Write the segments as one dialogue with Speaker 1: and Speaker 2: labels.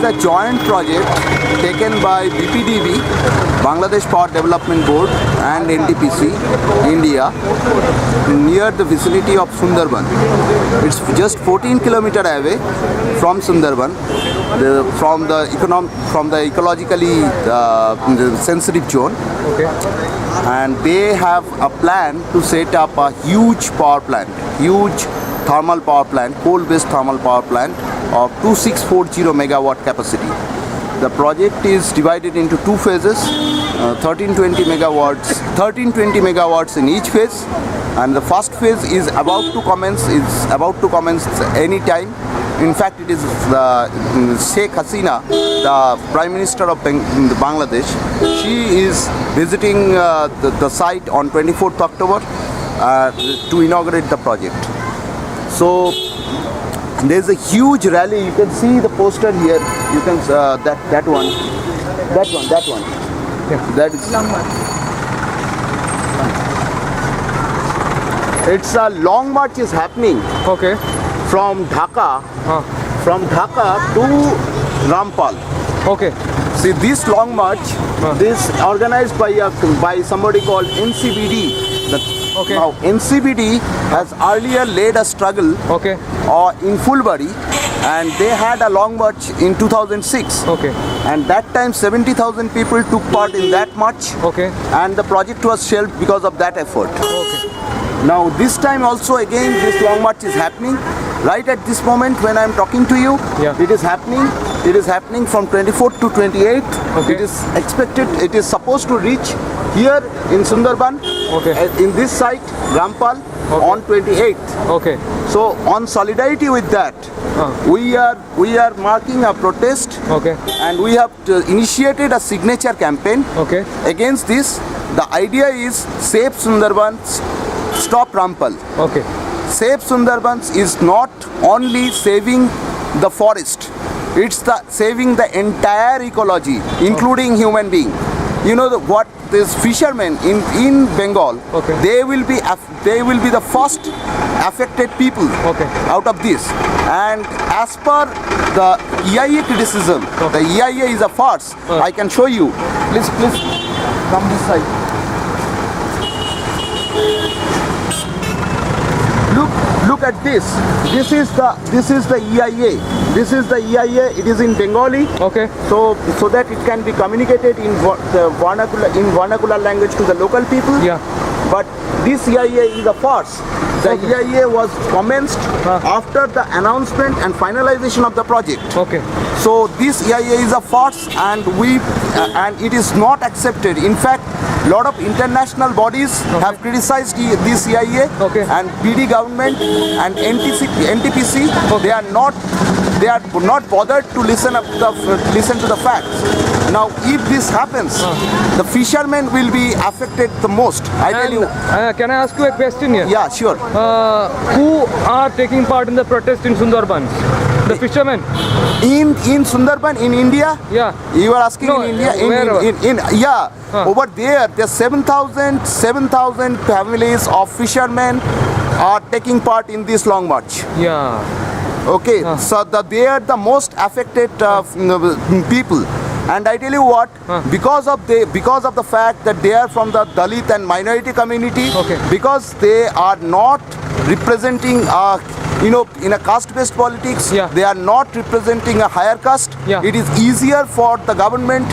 Speaker 1: is a joint project taken by BPDB, Bangladesh Power Development Board, and NTPC, India, near the vicinity of Sundraban. It's just 14 kilometers away from Sundraban, from the ecologically sensitive zone.
Speaker 2: Okay.
Speaker 1: And they have a plan to set up a huge power plant, huge thermal power plant, coal-based thermal power plant of 2640 megawatt capacity. The project is divided into two phases, 1320 megawatts in each phase, and the first phase is about to commence any time. In fact, it is the Sheikh Hasina, the Prime Minister of Bangladesh. She is visiting the site on 24th October to inaugurate the project. So there's a huge rally. You can see the poster here. You can that one.
Speaker 2: Yeah.
Speaker 1: That is. It's a long march is happening.
Speaker 2: Okay.
Speaker 1: From Dhaka to Rampal.
Speaker 2: Okay.
Speaker 1: See, this long march, this organized by somebody called NCBD.
Speaker 2: Okay.
Speaker 1: Now, NCBD has earlier led a struggle in Fulbari, and they had a long march in 2006.
Speaker 2: Okay.
Speaker 1: And that time 70,000 people took part in that march.
Speaker 2: Okay.
Speaker 1: And the project was shelved because of that effort.
Speaker 2: Okay.
Speaker 1: Now this time also again this long march is happening. Right at this moment when I am talking to you, it is happening. It is happening from 24th to 28th.
Speaker 2: Okay.
Speaker 1: It is expected, it is supposed to reach here in Sundraban, in this site, Rampal, on 28th.
Speaker 2: Okay.
Speaker 1: So on solidarity with that, we are marking a protest, and we have initiated a signature campaign against this. The idea is save Sundarbans, stop Rampal.
Speaker 2: Okay.
Speaker 1: Save Sundarbans is not only saving the forest, it's saving the entire ecology, including human being. You know what these fishermen in Bengal, they will be the first affected people out of this. And as per the EIA criticism, the EIA is a farce. I can show you. Please come this side. Look at this. This is the EIA. This is the EIA. It is in Bengali.
Speaker 2: Okay.
Speaker 1: So that it can be communicated in vernacular language to the local people.
Speaker 2: Yeah.
Speaker 1: But this EIA is a farce. The EIA was commenced after the announcement and finalization of the project.
Speaker 2: Okay.
Speaker 1: So this EIA is a farce, and it is not accepted. In fact, a lot of international bodies have criticized this EIA, and BD government and NTPC. They are not bothered to listen to the facts. Now, if this happens, the fishermen will be affected the most. I tell you.
Speaker 2: Can I ask you a question here?
Speaker 1: Yeah, sure.
Speaker 2: Who are taking part in the protest in Sundarban? The fishermen.
Speaker 1: In Sundarban, in India?
Speaker 2: Yeah.
Speaker 1: You are asking
Speaker 2: No,
Speaker 1: in India?
Speaker 2: wherever.
Speaker 1: Over there's 7,000 families of fishermen are taking part in this long march.
Speaker 2: Yeah.
Speaker 1: Okay, so they are the most affected people. And I tell you what, because of the fact that they are from the Dalit and minority community, because they are not representing in a caste-based politics, they are not representing a higher caste. It is easier for the government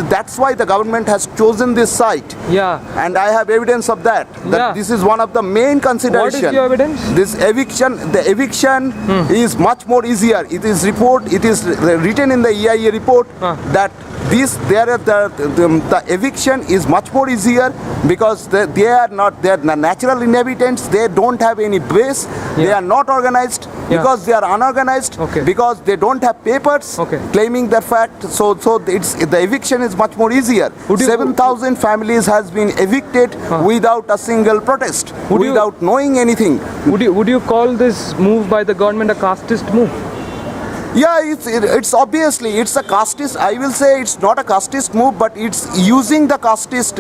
Speaker 1: that's why the government has chosen this site.
Speaker 2: Yeah.
Speaker 1: And I have evidence of that. This is one of the main considerations.
Speaker 2: What is your evidence?
Speaker 1: The eviction is much more easier. It is written in the EIA report that the eviction is much more easier because they are natural inhabitants. They don't have any base. They are not organized because they are unorganized, because they don't have papers claiming their fact. So the eviction is much more easier. 7,000 families has been evicted without a single protest, without knowing anything.
Speaker 2: Would you call this move by the government a casteist move?
Speaker 1: Yeah, it's obviously it's a casteist. I will say it's not a casteist move, but it's using the casteist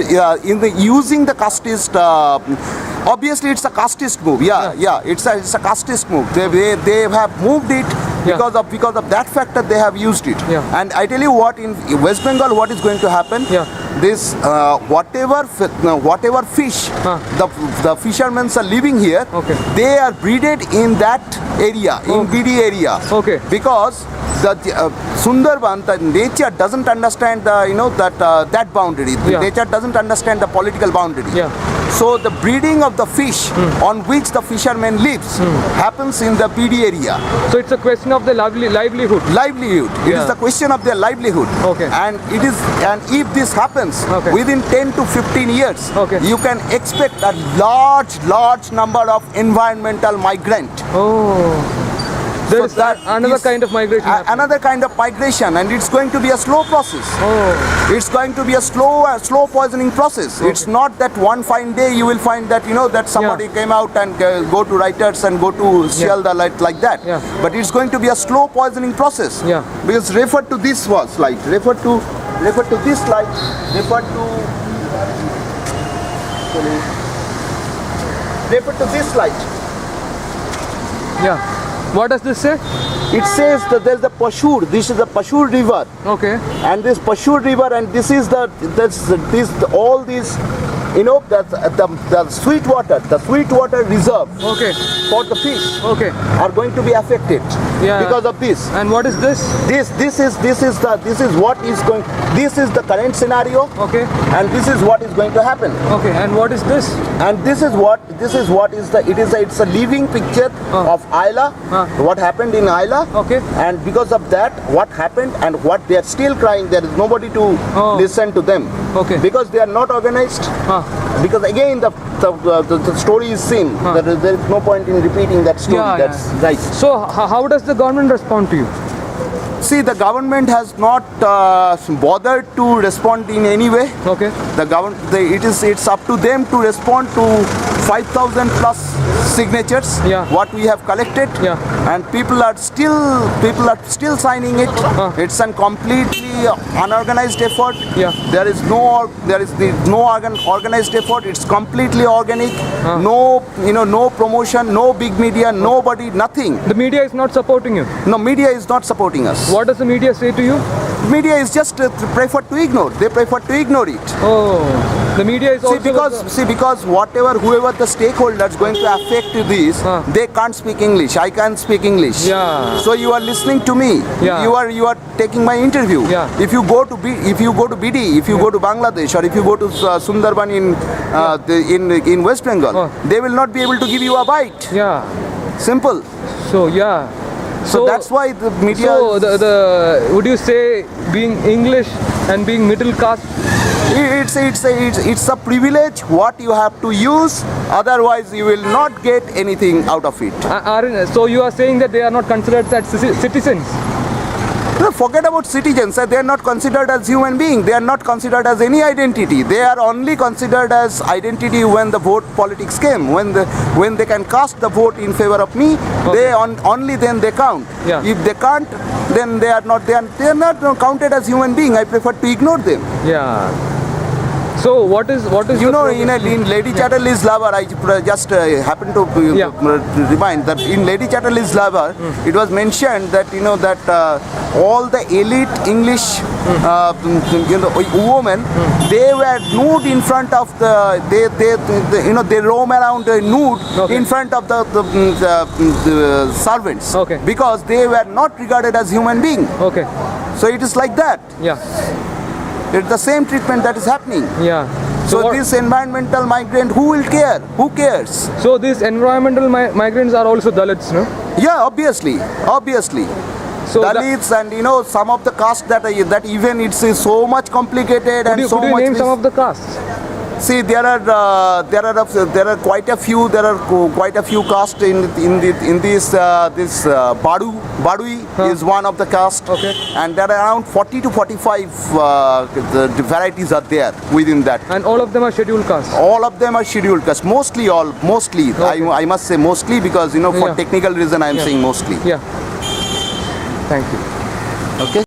Speaker 1: Obviously, it's a casteist move. Yeah, it's a casteist move. They have moved it because of that factor they have used it.
Speaker 2: Yeah.
Speaker 1: And I tell you what, in West Bengal, what is going to happen?
Speaker 2: Yeah.
Speaker 1: This whatever fish the fishermen are living here,
Speaker 2: Okay.
Speaker 1: they are breeded in that area, in BD area.
Speaker 2: Okay.
Speaker 1: Because the Sundarban, the nature doesn't understand the that boundary. The
Speaker 2: Yeah.
Speaker 1: nature doesn't understand the political boundary.
Speaker 2: Yeah.
Speaker 1: So the breeding of the fish on which the fisherman lives happens in the BD area.
Speaker 2: So it's a question of the livelihood.
Speaker 1: Livelihood. It
Speaker 2: Yeah.
Speaker 1: is the question of their livelihood.
Speaker 2: Okay.
Speaker 1: And if this happens
Speaker 2: Okay.
Speaker 1: within 10 to 15 years,
Speaker 2: Okay.
Speaker 1: you can expect a large number of environmental migrant.
Speaker 2: Oh. There is another
Speaker 1: is
Speaker 2: kind of migration. happening.
Speaker 1: another kind of migration, and it's going to be a slow process.
Speaker 2: Oh.
Speaker 1: It's going to be a slow poisoning process.
Speaker 2: Okay.
Speaker 1: It's not that one fine day you will find that that somebody came out and go to writers and go to shell the light like that.
Speaker 2: Yeah.
Speaker 1: But it's going to be a slow poisoning process.
Speaker 2: Yeah.
Speaker 1: Because refer to this slide. Refer to this slide. Refer to this slide.
Speaker 2: Yeah. What does this say?
Speaker 1: It says that there's the Pashur. This is the Pashur river.
Speaker 2: Okay.
Speaker 1: And this Pashur river, and this is all these the sweet water reserve
Speaker 2: Okay.
Speaker 1: for the fish
Speaker 2: Okay.
Speaker 1: are going to be affected
Speaker 2: Yeah.
Speaker 1: because of this.
Speaker 2: And what is this?
Speaker 1: This is what is going. This is the current scenario,
Speaker 2: Okay.
Speaker 1: and this is what is going to happen.
Speaker 2: Okay. And what is this?
Speaker 1: And this is what is the it's a living picture of Ayla. What happened in Ayla?
Speaker 2: Okay.
Speaker 1: And because of that, what happened and what they are still crying. There is nobody to listen to them.
Speaker 2: Okay.
Speaker 1: Because they are not organized. Because again the story is same. There is no point in repeating that story.
Speaker 2: Yeah,
Speaker 1: That's right.
Speaker 2: So how does the government respond to you?
Speaker 1: See, the government has not bothered to respond in any way.
Speaker 2: Okay.
Speaker 1: It's up to them to respond to 5,000 plus signatures.
Speaker 2: Yeah.
Speaker 1: What we have collected.
Speaker 2: Yeah.
Speaker 1: And people are still signing it. It's a completely unorganized effort.
Speaker 2: Yeah.
Speaker 1: There is no organized effort. It's completely organic. No promotion, no big media, nobody, nothing.
Speaker 2: The media is not supporting you.
Speaker 1: No, media is not supporting us.
Speaker 2: What does the media say to you?
Speaker 1: Media is just prefer to ignore. They prefer to ignore it.
Speaker 2: Oh, the media is also
Speaker 1: Because whoever the stakeholders going to affect this, they can't speak English. I can't speak English.
Speaker 2: Yeah.
Speaker 1: So you are listening to me.
Speaker 2: Yeah.
Speaker 1: You are taking my interview.
Speaker 2: Yeah.
Speaker 1: If you go to BD, if you go to Bangladesh, or if you go to Sundraban in West Bengal, they will not be able to give you a bite.
Speaker 2: Yeah.
Speaker 1: Simple.
Speaker 2: So yeah.
Speaker 1: So that's why the media.
Speaker 2: So the would you say being English and being middle caste?
Speaker 1: It's a privilege what you have to use. Otherwise, you will not get anything out of it.
Speaker 2: So you are saying that they are not considered as citizens?
Speaker 1: No, forget about citizens. They are not considered as human beings. They are not considered as any identity. They are only considered as identity when the vote politics came. When they can cast the vote in favor of me, only then they count.
Speaker 2: Yeah.
Speaker 1: If they can't, then they are not counted as human beings. I prefer to ignore them.
Speaker 2: Yeah. So what is
Speaker 1: in Lady Chatterley's Lover, I just happen to remind that in Lady Chatterley's Lover, it was mentioned that all the elite English women, they were nude in front of they roam around nude in front of the servants.
Speaker 2: Okay.
Speaker 1: Because they were not regarded as human beings.
Speaker 2: Okay.
Speaker 1: So it is like that.
Speaker 2: Yeah.
Speaker 1: It's the same treatment that is happening.
Speaker 2: Yeah.
Speaker 1: So this environmental migrant, who will care? Who cares?
Speaker 2: So these environmental migrants are also Dalits, no?
Speaker 1: Yeah, obviously.
Speaker 2: So
Speaker 1: Dalits and some of the caste that even it's so much complicated and so much.
Speaker 2: Could you name some of the castes?
Speaker 1: See, there are quite a few. There are quite a few castes in this Badui is one of the caste.
Speaker 2: Okay.
Speaker 1: And there are around 40 to 45 the varieties are there within that.
Speaker 2: And all of them are scheduled castes.
Speaker 1: All of them are scheduled castes. Mostly.
Speaker 2: Okay.
Speaker 1: I must say mostly because for technical reason I am saying mostly.
Speaker 2: Yeah. Thank you.
Speaker 1: Okay.